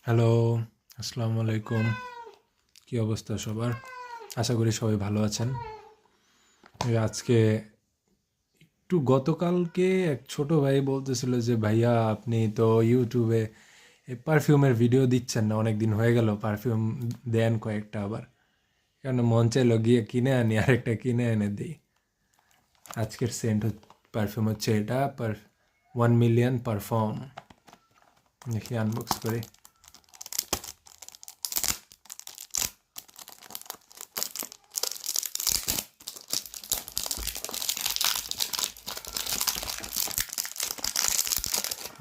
Hello, আসসালামু আলাইকুম। কি অবস্থা সবার? আশা করি সবাই ভালো আছেন। আজকে গতকালকে এক ছোট ভাই বলতেছিল যে ভাইয়া আপনি তো ইউটিউবে পারফিউমের ভিডিও দিচ্ছেন না, অনেক দিন হয়ে গেল, পারফিউম দেন কয়েকটা আবার। কারণ মন চাইলো গিয়ে কিনে আনি, আরেকটা কিনে এনে দিই। আজকের পারফিউম হচ্ছে এটা 1 মিলিয়ন পারফিউম। দেখি আনবক্স করি।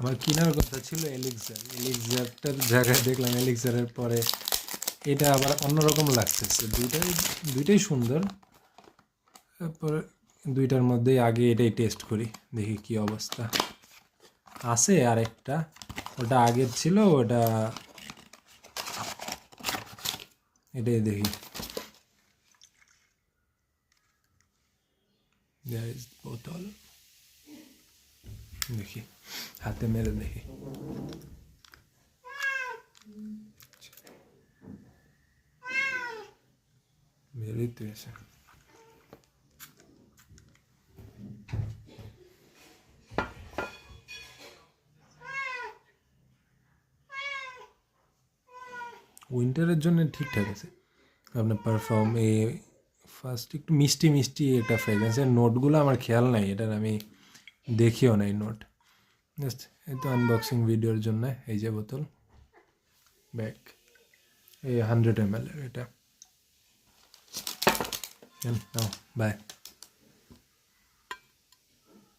আমার কেনার কথা ছিল এলিক্সারটার জায়গায় দেখলাম এলিক্সারের পরে এটা আবার অন্যরকম লাগতেছে। দুইটাই সুন্দর। তারপর দুইটার মধ্যেই আগে এটাই টেস্ট করি, দেখি কি অবস্থা। আছে আরেকটা, ওটা আগের ছিল, এটাই দেখি। বোতল দেখি, হাতে মেরে দেখি। বেরিতে আছে। উইন্টারের জন্য ঠিকঠাক আছে। আপনার পারফিউম ফার্স্ট একটু মিষ্টি মিষ্টি একটা ফ্রেগ্রেন্সের নোটগুলো আমার খেয়াল নাই, এটার আমি দেখিও নাই নোট। জাস্ট এই তো আনবক্সিং ভিডিওর জন্য। এই যে বোতল, ব্যাগ, এই 100 ml এটা। বাই।